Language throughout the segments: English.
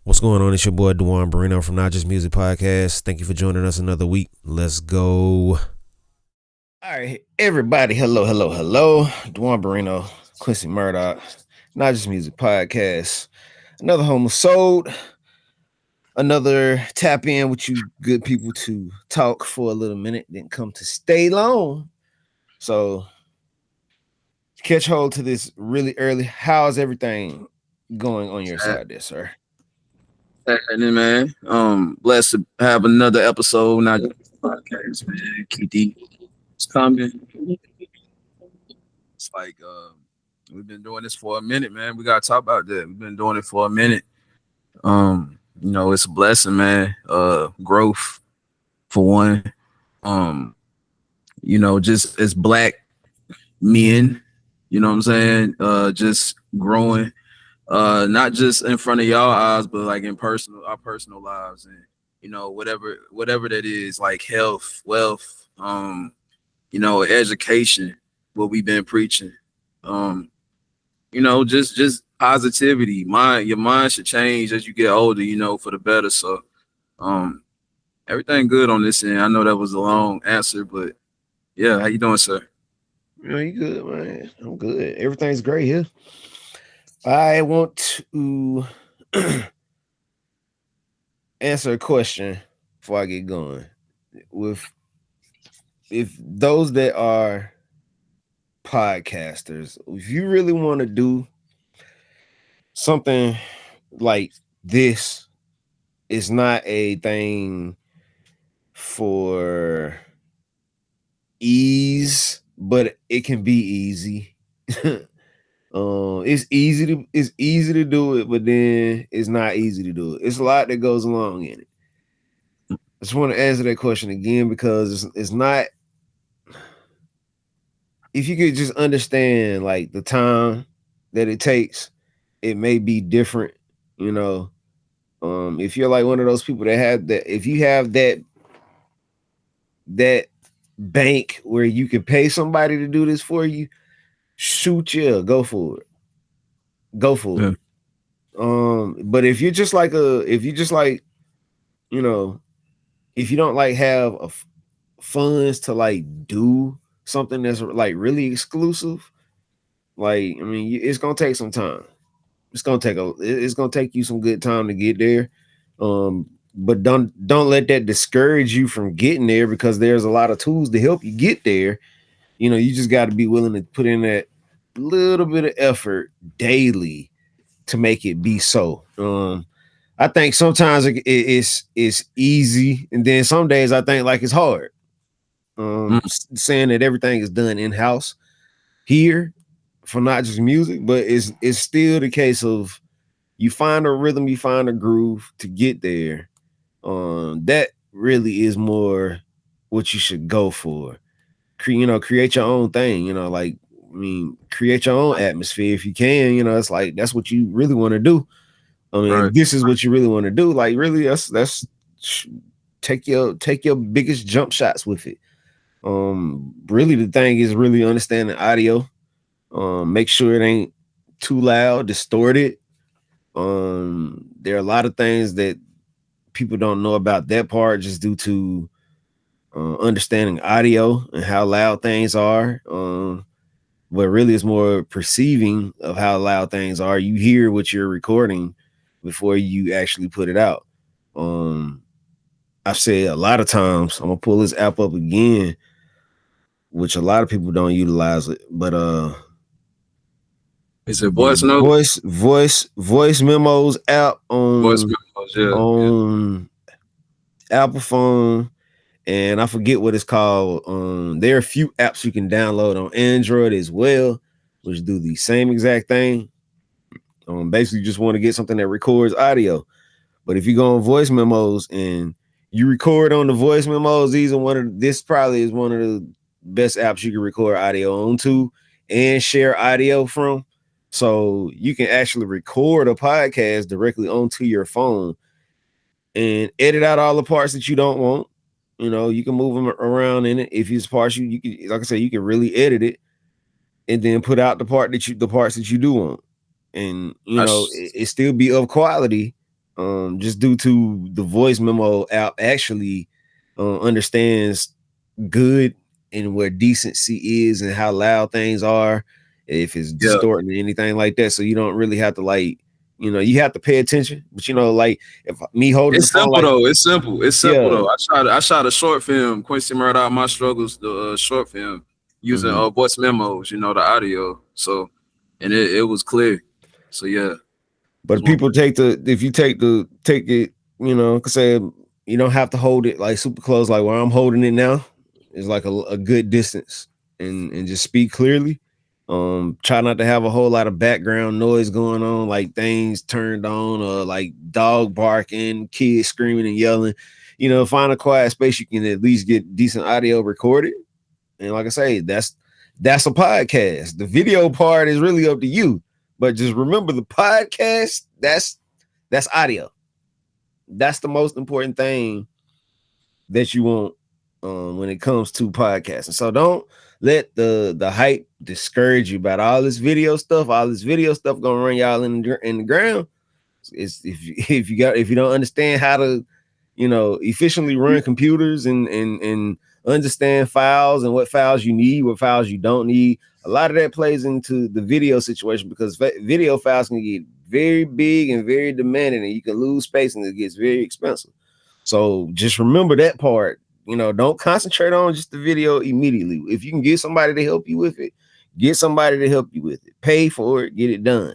What's going on? It's your boy Dewan Barino from Not Just Music Podcast. Thank you for joining us another week. Let's go. All right, everybody. Hello. Dewan Barino, Quincy Murdoch, Not Just Music Podcast. Another Homeisode. Another tap in with you good people to talk for a little minute, didn't come to stay long. So catch hold to this really early. How's everything going on your side there, sir? Happening, man. Blessed to have another episode. Not just podcast, man. Keep it's coming. It's like we've been doing this for a minute, man. We gotta talk about that. We've been doing it for a minute. It's a blessing, man. Growth for one. Just as black men, you know what I'm saying? Just growing. Not just in front of y'all eyes, but like in our personal lives, and whatever that is, like health, wealth, education, what we've been preaching. Just positivity. Your mind should change as you get older, for the better. So everything good on this end. I know that was a long answer, but yeah, how you doing, sir? You good, man? I'm good. Everything's great here. I want to answer a question before I get going. If those that are podcasters, if you really want to do something like this, it's not a thing for ease, but it can be easy. It's easy to do it, but then it's not easy to do it. It's a lot that goes along in it. I just want to answer that question again because it's not. If you could just understand like the time that it takes, it may be different. You know, if you're like one of those people that have that, if you have that bank where you can pay somebody to do this for you, shoot, yeah, go for it. Go for it. But if you're just like you know, if you don't like have funds to like do something that's like really exclusive, like I mean, it's gonna take some time. It's gonna take you some good time to get there. But don't let that discourage you from getting there because there's a lot of tools to help you get there. You just got to be willing to put in that little bit of effort daily to make it be so. I think sometimes it's easy, and then some days I think like it's hard. Saying that everything is done in house here for not just music, but it's still the case of you find a rhythm, you find a groove to get there. That really is more what you should go for. Create your own thing. Create your own atmosphere if you can. It's like that's what you really want to do. I mean, Right. if this is what you really want to do, like really, that's take your biggest jump shots with it. Really, the thing is really understanding audio. Make sure it ain't too loud, distorted. There are a lot of things that people don't know about that part just due to understanding audio and how loud things are. But really, it's more perceiving of how loud things are. You hear what you're recording before you actually put it out. I've said a lot of times, I'm gonna pull this app up again, which a lot of people don't utilize it, but Is it voice note? voice memos app Voice memos, yeah. on Apple phone, and I forget what it's called. There are a few apps you can download on Android as well, which do the same exact thing. Basically, you just want to get something that records audio. But if you go on voice memos and you record on the voice memos, this probably is one of the best apps you can record audio onto and share audio from. So you can actually record a podcast directly onto your phone and edit out all the parts that you don't want. You can move them around in it. If it's parts you can, like I said, you can really edit it and then put out the parts that you do want. And I sh- it still be of quality, just due to the voice memo app actually understands good and where decency is and how loud things are, if it's distorting or anything like that. So you don't really have to you have to pay attention. But like if me holding it's the phone, simple like, though. It's simple. It's simple yeah. though. I shot a short film, Quincy Murdoch, My Struggles, the short film using voice memos, the audio. So, and it was clear. So yeah. But people take it, cause say you don't have to hold it like super close, like where I'm holding it now is like a good distance, and just speak clearly. Try not to have a whole lot of background noise going on, like things turned on or like dog barking, kids screaming and yelling. Find a quiet space you can at least get decent audio recorded. And like I say, that's a podcast. The video part is really up to you. But just remember the podcast, that's audio. That's the most important thing that you want when it comes to podcasting. So don't let the hype discourage you about all this video stuff. All this video stuff gonna run y'all in the ground. It's if you don't understand how to efficiently run computers and understand files and what files you need, what files you don't need. A lot of that plays into the video situation because video files can get very big and very demanding, and you can lose space and it gets very expensive. So just remember that part. Don't concentrate on just the video immediately. If you can get somebody to help you with it, get somebody to help you with it. Pay for it, get it done.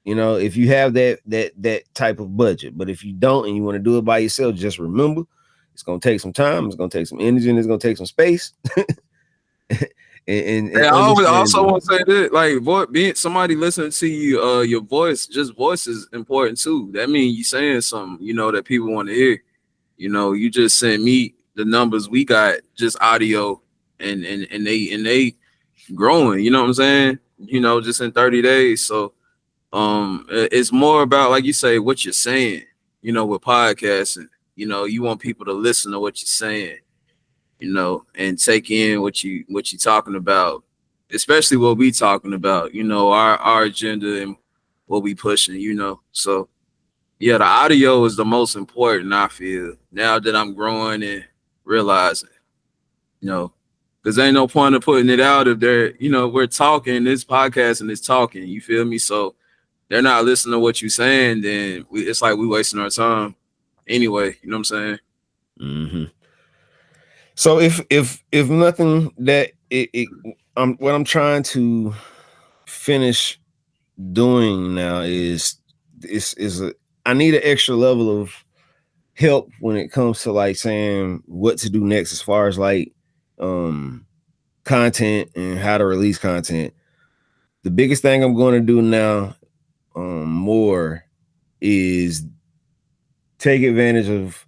If you have that type of budget. But if you don't and you want to do it by yourself, just remember it's gonna take some time, it's gonna take some energy, and it's gonna take some space. and I also want to say that, like, being somebody listening to you, your voice is important too. That means you saying something, that people want to hear. You just sent me the numbers we got, just audio, and they growing. You know what I'm saying? Just in 30 days. So it's more about, like you say, what you're saying. With podcasting, you want people to listen to what you're saying. And take in what you're talking about, especially what we talking about, our agenda and what we pushing, So yeah, the audio is the most important, I feel, now that I'm growing and realizing, because ain't no point of putting it out if they're, we're talking, this podcast and it's talking, you feel me? So they're not listening to what you're saying, then it's like we wasting our time anyway, you know what I'm saying? Mm-hmm. So if nothing, that what I'm trying to finish doing now is I need an extra level of help when it comes to like saying what to do next as far as like content and how to release content. The biggest thing I'm going to do now more is take advantage of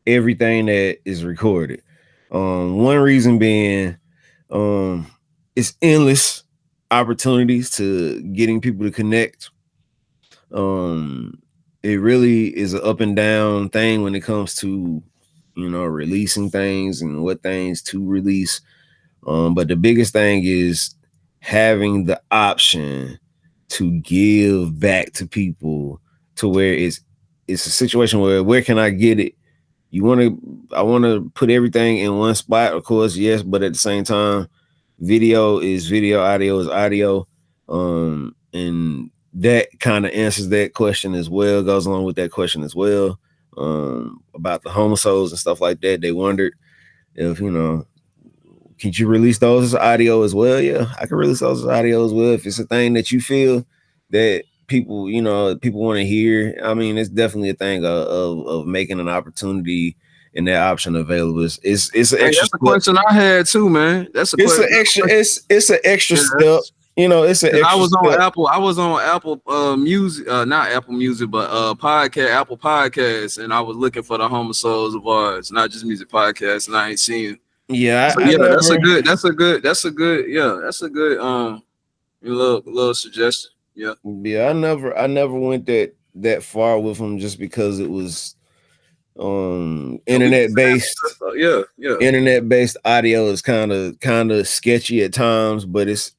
everything that is recorded. One reason being it's endless opportunities to getting people to connect. It really is an up and down thing when it comes to releasing things and what things to release. But the biggest thing is having the option to give back to people, to where it's a situation where can I get it? I want to put everything in one spot, of course, yes, but at the same time, video is video, audio is audio. And that kind of answers that question as well, goes along with that question as well. About the Homeisode and stuff like that. They wondered if, can you release those as audio as well? Yeah, I can release those as audio as well. If it's a thing that you feel that people want to hear, I mean, it's definitely a thing of making an opportunity and that option available. It's an extra. That's a question I had too, man. It's an extra step. It's an extra. I was on Apple Music, not Apple Music, but Apple Podcasts, and I was looking for the Homeisodes of ours, not just music podcasts, and I ain't seen. Yeah, so that's a good little suggestion. Yeah. I never went that far with them just because it was internet based. Internet based audio is kind of sketchy at times, but it's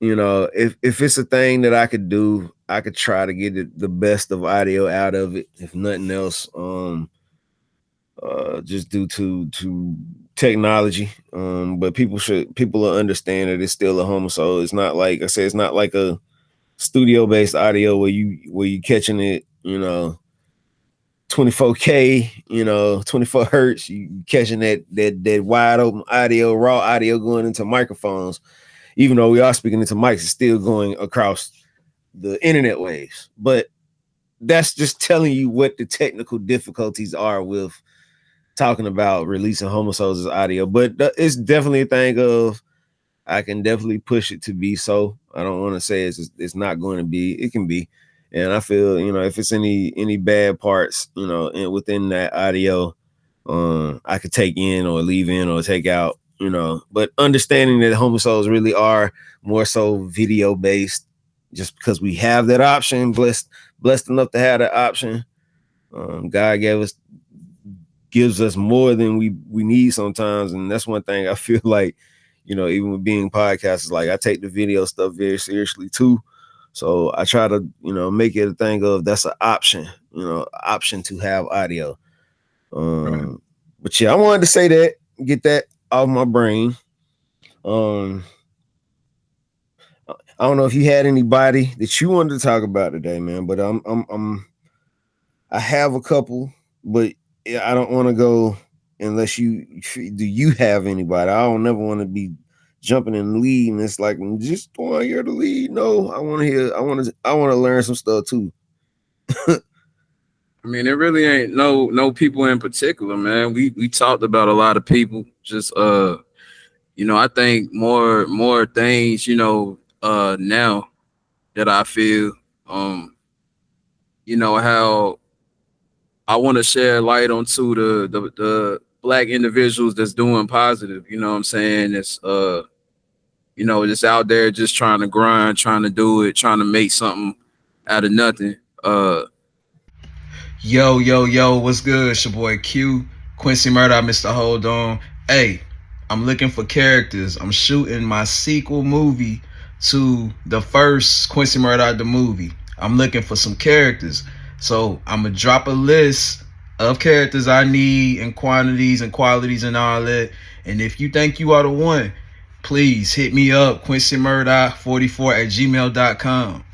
if it's a thing that I could do, I could try to get the best of audio out of it, if nothing else. Just due to technology. But people will understand that it's still a Homeisode. It's not like I said, it's not like a studio based audio where you catching it, 24K, 24 hertz, you catching that wide open audio, raw audio going into microphones. Even though we are speaking into mics, it's still going across the internet waves. But that's just telling you what the technical difficulties are with talking about releasing Homisodes as audio. But it's definitely a thing of I can definitely push it to be so. I don't want to say it's not going to be. It can be. And I feel, if it's any bad parts, within that audio, I could take in or leave in or take out, but understanding that Homisodes really are more so video based, just because we have that option, blessed enough to have that option. God gives us more than we need sometimes. And that's one thing I feel like, even with being podcasters, like I take the video stuff very seriously too. So I try to, make it a thing of that's an option, option to have audio. Right. But yeah, I wanted to say that, get that off my brain. I don't know if you had anybody that you wanted to talk about today, man, but I have a couple, but I don't want to go unless do you have anybody? I don't never want to be jumping in the lead, and it's like just want to hear the lead. No, I want to hear. I want to learn some stuff too. I mean, it really ain't no people in particular, man. We talked about a lot of people. Just I think more things, now that I feel, how I want to share light onto the black individuals that's doing positive. You know what I'm saying? It's just out there just trying to grind, trying to do it, trying to make something out of nothing. Yo, what's good? It's your boy Q, Quincy Murdoch, Mr. Hold On. Hey, I'm looking for characters. I'm shooting my sequel movie to the first Quincy Murdoch the movie. I'm looking for some characters. So I'm going to drop a list of characters I need and quantities and qualities and all that. And if you think you are the one, please hit me up, QuincyMurdoch44@gmail.com,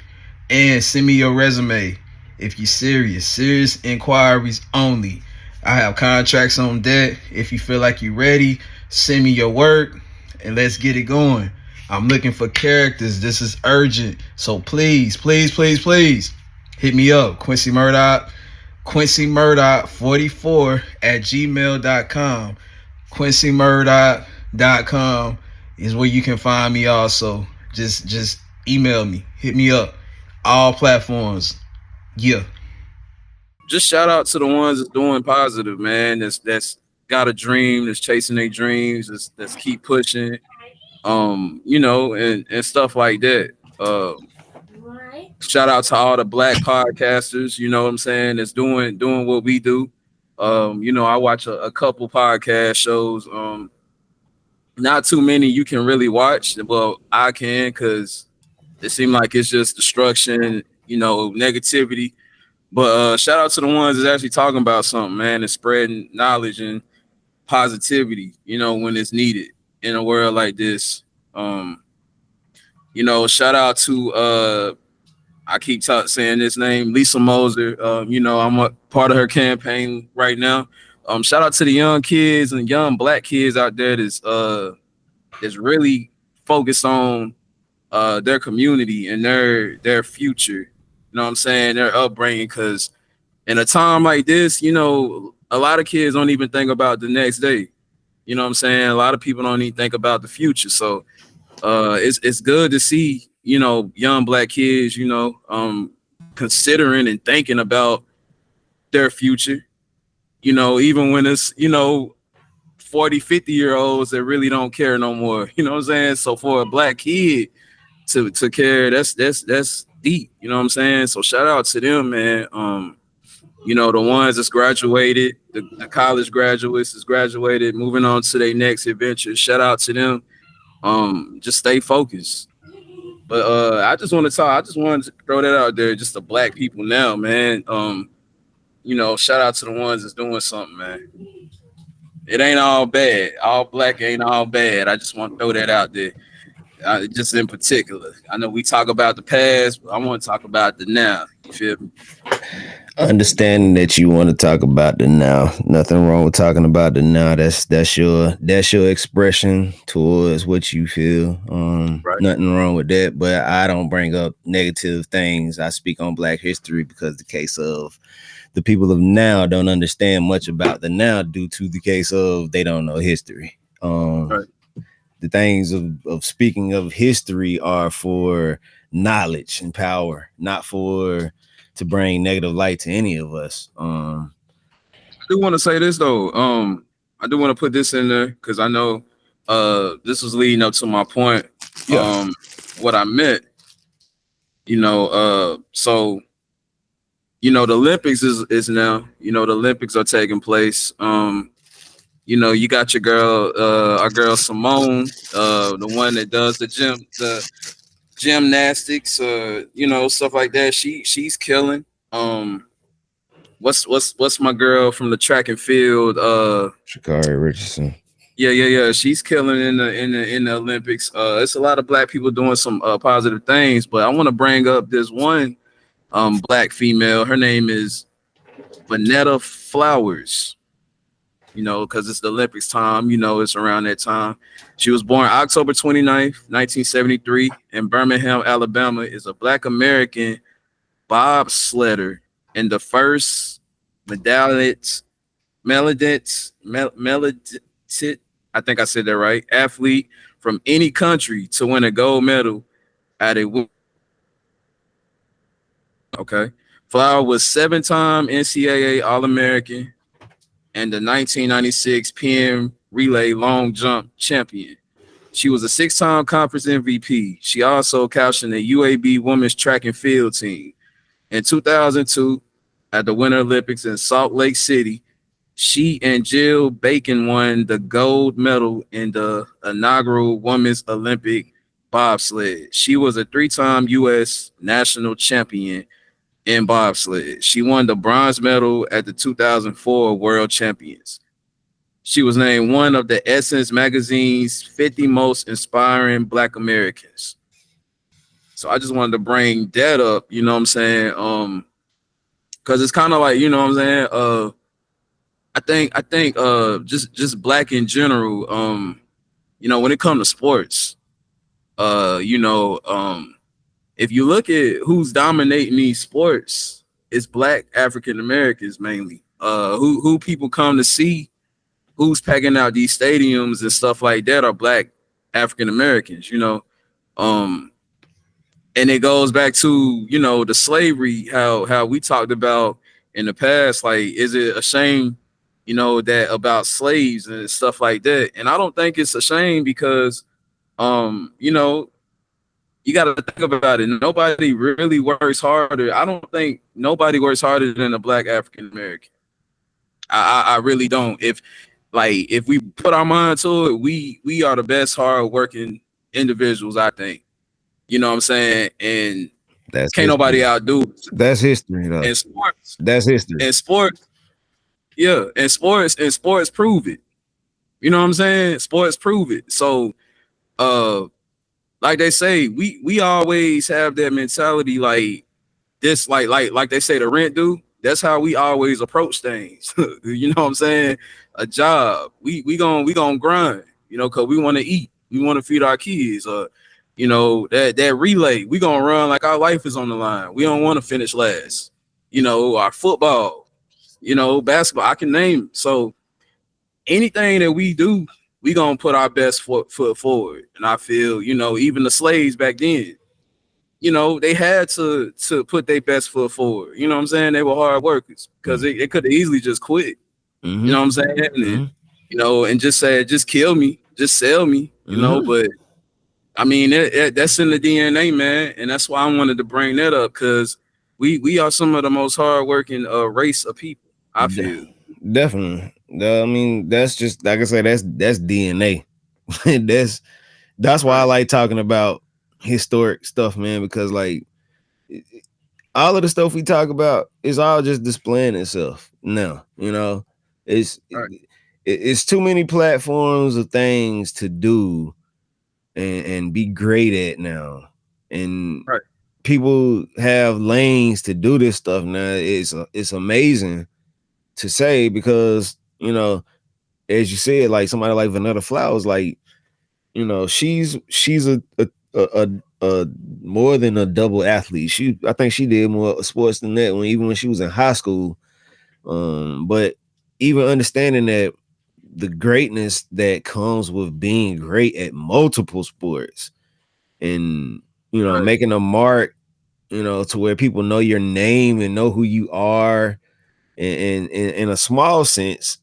and send me your resume. If you're serious inquiries only. I have contracts on deck. If you feel like you're ready, send me your work and let's get it going. I'm looking for characters. This is urgent. So please hit me up. Quincy Murdoch, QuincyMurdoch44@gmail.com. QuincyMurdoch.com is where you can find me also. Just email me. Hit me up. All platforms. Yeah. Just shout out to the ones that's doing positive, man. That's got a dream, that's chasing their dreams, that's keep pushing, and stuff like that. Shout out to all the black podcasters, you know what I'm saying, that's doing what we do. I watch a couple podcast shows. Not too many you can really watch. Well, I can, because it seems like it's just destruction, negativity. But shout out to the ones that's actually talking about something, man, and spreading knowledge and positivity, when it's needed in a world like this. Shout out to I keep saying this name, Lisa Moser. I'm a part of her campaign right now. Shout out to the young kids and young black kids out there that's really focused on their community and their future. You know what I'm saying? Their upbringing, because in a time like this, a lot of kids don't even think about the next day. You know what I'm saying? A lot of people don't even think about the future. So it's good to see, young black kids, considering and thinking about their future, even when it's, 40, 50-year-olds that really don't care no more. You know what I'm saying? So for a black kid to care, that's deep. You know what I'm saying? So shout out to them, man. The ones that's graduated, the college graduates that's graduated, moving on to their next adventure. Shout out to them. Just stay focused. But I just want to talk. I just wanted to throw that out there, just the black people now, man. Shout out to the ones that's doing something, man. It ain't all bad. All black ain't all bad. I just want to throw that out there. Just in particular, I know we talk about the past, but I want to talk about the now. You feel me? Understanding that you want to talk about the now. Nothing wrong with talking about the now. That's your expression towards what you feel. Right. Nothing wrong with that. But I don't bring up negative things. I speak on Black history because the case of the people of now don't understand much about the now due to the case of they don't know history. Right. The things of speaking of history are for knowledge and power, not for to bring negative light to any of us. I do want to say this though. I do want to put this in there because I know this was leading up to my point. Yeah. What I meant, so the Olympics is now, the Olympics are taking place. You got your girl, our girl Simone, the one that does the gymnastics, stuff like that. She's killing. What's my girl from the track and field? Sha'Carri Richardson. Yeah. She's killing in the Olympics. It's a lot of black people doing some positive things, but I want to bring up this one black female. Her name is Vonetta Flowers. Because it's the Olympics time, it's around that time. She was born October 29th, 1973 in Birmingham, Alabama, is a black American bobsledder and the first melodit, I think I said that right, athlete from any country to win a gold medal at a okay. Flower was 7-time NCAA All-American and the 1996 PM Relay Long Jump Champion. She was a 6-time conference MVP. She also captained the UAB Women's Track and Field team. In 2002, at the Winter Olympics in Salt Lake City, she and Jill Bacon won the gold medal in the inaugural Women's Olympic bobsled. She was a 3-time U.S. national champion in bobsled. She won the bronze medal at the 2004 World Champions. She was named one of the Essence magazine's 50 most inspiring Black Americans. So I just wanted to bring that up, you know what I'm saying? Because it's kind of like, you know what I'm saying? I think just Black in general, when it comes to sports, if you look at who's dominating these sports, it's Black African Americans mainly. Who people come to see, who's packing out these stadiums and stuff like that are Black African Americans, and it goes back to, the slavery, how we talked about in the past, like, is it a shame, that about slaves and stuff like that? And I don't think it's a shame because, you got to think about it. Nobody really works harder. I don't think nobody works harder than a Black African American. I really don't. If we put our mind to it, we are the best hard working individuals, I think. You know what I'm saying? And That's can't history. nobody outdo it. That's history, though. In sports. That's history. In sports, yeah. And sports prove it. You know what I'm saying? Sports prove it. So like they say, we always have that mentality, like this, like they say the rent due. That's how we always approach things. You know what I'm saying? A job. We gonna grind, because we want to eat. We want to feed our kids. That relay. We gonna run like our life is on the line. We don't want to finish last. Our football, basketball, I can name. So anything that we do, we gonna put our best foot forward. And I feel, even the slaves back then, they had to put their best foot forward. You know what I'm saying? They were hard workers because they could have easily just quit. Mm-hmm. You know what I'm saying? And, and just said, just kill me, just sell me, but I mean, that's in the DNA, man. And that's why I wanted to bring that up, because we are some of the most hardworking race of people, I feel. Definitely. I mean, that's just, like I said, that's DNA. that's why I like talking about historic stuff, man, because like all of the stuff we talk about is all just displaying itself now. You know, it's Right. it's too many platforms of things to do and be great at now, and Right. people have lanes to do this stuff now. It's amazing to say because you know, as you said, like somebody like Vonetta Flowers, like you know, she's a more than a double athlete. I think she did more sports than that even when she was in high school. But even understanding that the greatness that comes with being great at multiple sports and you know Right. making a mark, you know, to where people know your name and know who you are, and in a small sense,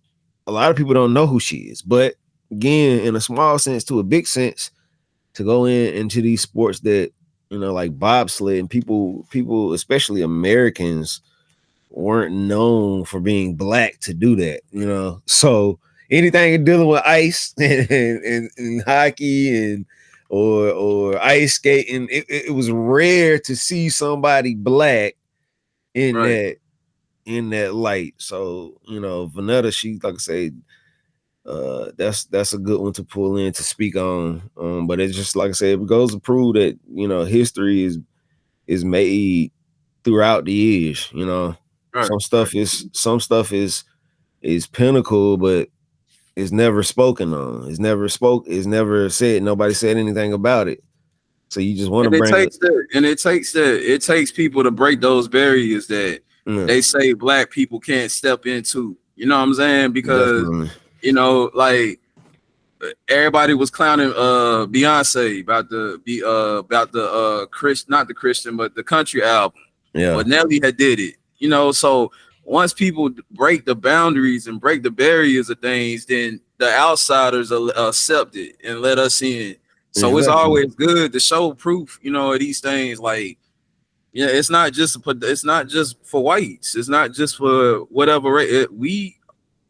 a lot of people don't know who she is. But again, in a small sense to a big sense, to go into these sports that you know, like bobsled, and people, especially Americans, weren't known for being black to do that. You know, so anything dealing with ice and hockey and or ice skating, it was rare to see somebody black in Right. that light. So you know, Vonetta, she like I say, that's a good one to pull in to speak on. But it's just like I said, it goes to prove that you know history is made throughout the years. You know, Right. some stuff is pinnacle, but it's never spoken on. It's never said. Nobody said anything about it. So you just want to And it bring it. takes that, and it takes people to break those barriers that Yeah, they say black people can't step into. You know what I'm saying? Because definitely. you know, like everybody was clowning Beyonce about the Chris not the Christian but the country album. Yeah. But Nelly had did it. You know, so once people break the boundaries and break the barriers of things, then the outsiders will accept it and let us in. So it's Exactly. always good to show proof, you know, of these things. Like, yeah, it's not just for whites. It's not just for whatever. We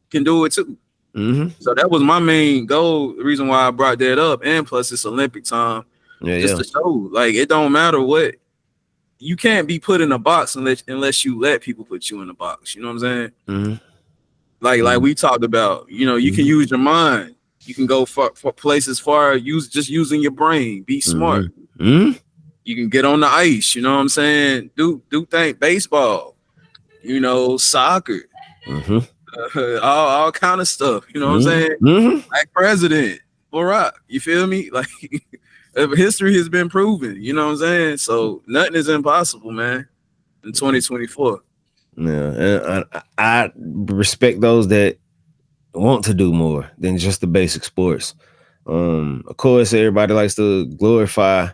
can do it too. Mm-hmm. So that was my main goal. The reason why I brought that up, and plus it's Olympic time, Yeah, just yeah. to show, like, it don't matter what. You can't be put in a box unless you let people put you in a box. You know what I'm saying? Mm-hmm. Like we talked about. You know, you can use your mind. You can go for places far. Just using your brain. Be smart. Mm-hmm. Mm-hmm. You can get on the ice. You know what I'm saying? Do things. Baseball. You know, soccer. Mm-hmm. All kind of stuff. You know what I'm saying? Mm-hmm. Like President Barack. You feel me? Like history has been proven. You know what I'm saying? So nothing is impossible, man. In 2024. Yeah, and I respect those that want to do more than just the basic sports. Of course, everybody likes to glorify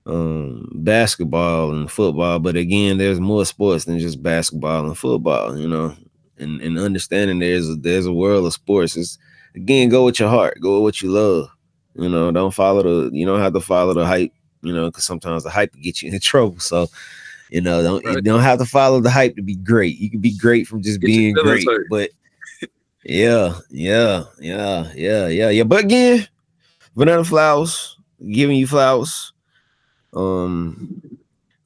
basketball and football, but again, there's more sports than just basketball and football. You know, and understanding there's a world of sports. It's again, go with your heart, go with what you love. You know, you don't have to follow the hype. You know, because sometimes the hype will get you in trouble. So you know, you don't have to follow the hype to be great. You can be great from just Get your being feelings great. hurt. But yeah. But again, Vanetta Flowers, giving you flowers. Of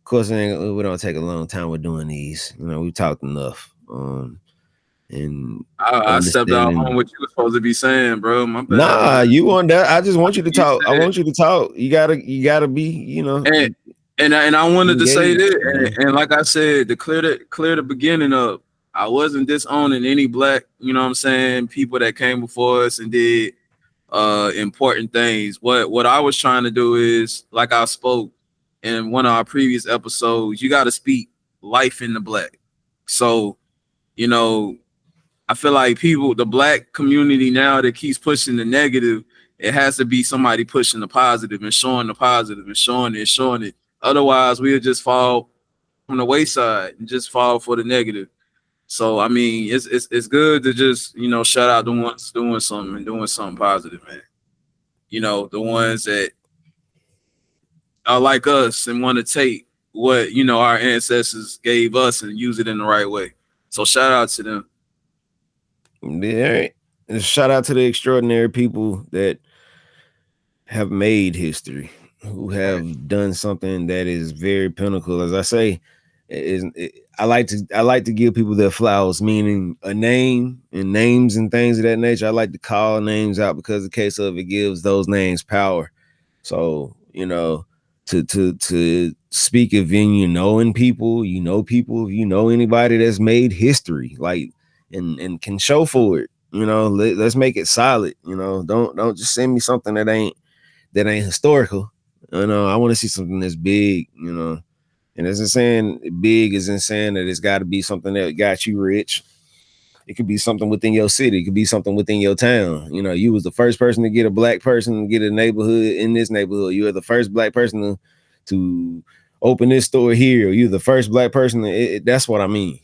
course, we don't take a long time with doing these. You know, we talked enough. And I stepped out on understanding. what you were supposed to be saying, bro. My bad, Nah, man. you want that? I just want you to You talk. I said, want you to talk. You gotta be. You know, and I wanted to say engaged. that, and like I said, to clear the beginning up, I wasn't disowning any black, you know what I'm saying, people that came before us and did important things. What I was trying to do is, like I spoke in one of our previous episodes, you got to speak life in the black. So, you know, I feel like the black community now that keeps pushing the negative, it has to be somebody pushing the positive and showing the positive and showing it. Otherwise, we'll just fall from the wayside and just fall for the negative. So I mean, it's good to just, you know, shout out the ones doing something and doing something positive, man. You know, the ones that are like us and want to take what, you know, our ancestors gave us and use it in the right way. So shout out to them. Yeah. And shout out to the extraordinary people that have made history. who have done something that is very pinnacle. As I say, I like to give people their flowers, meaning a name and names and things of that nature. I like to call names out because the case of it gives those names power. So, you know, to speak of knowing people, if you know anybody that's made history, like and can show for it, let's make it solid. Don't just send me something that ain't historical. I want to see something that's big, and as I'm saying, big is in saying that it's got to be something that got you rich. It could be something within your city. It could be something within your town. You was the first person to get a black person to get a neighborhood in this neighborhood. You were the first black person to open this store here. You're the first black person. That's what I mean.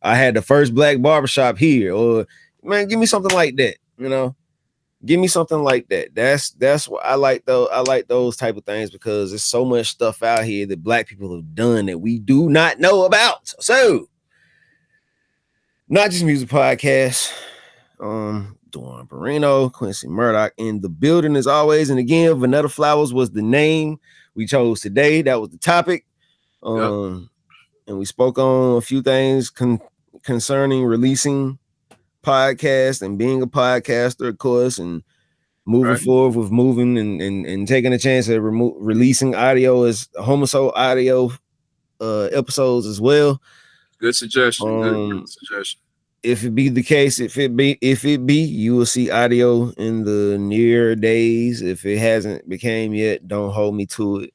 I had the first black barbershop here. Or man, give me something like that. Give me something like that. That's what I like though. I like those type of things because there's so much stuff out here that black people have done that we do not know about. So, Not Just Music Podcast. Duan Barrino, Quincy Murdoch in the building as always. And again, Vonetta Flowers was the name we chose today. That was the topic. And we spoke on a few things concerning releasing podcast and being a podcaster, of course, and moving forward with moving and taking a chance at releasing audio as Homeisode audio episodes as well. Good suggestion. Good suggestion. If it be the case, if it be, you will see audio in the near days. If it hasn't became yet, don't hold me to it.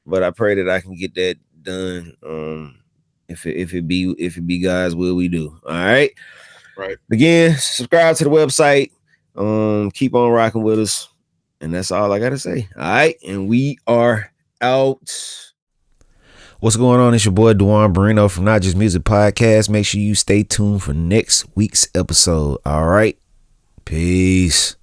But I pray that I can get that done. If it be God's will, we do. All right. Right. Again, subscribe to the website. Keep on rocking with us. And that's all I gotta say. All right. And we are out. What's going on? It's your boy Duan Barrino from Not Just Music Podcast. Make sure you stay tuned for next week's episode. All right. Peace.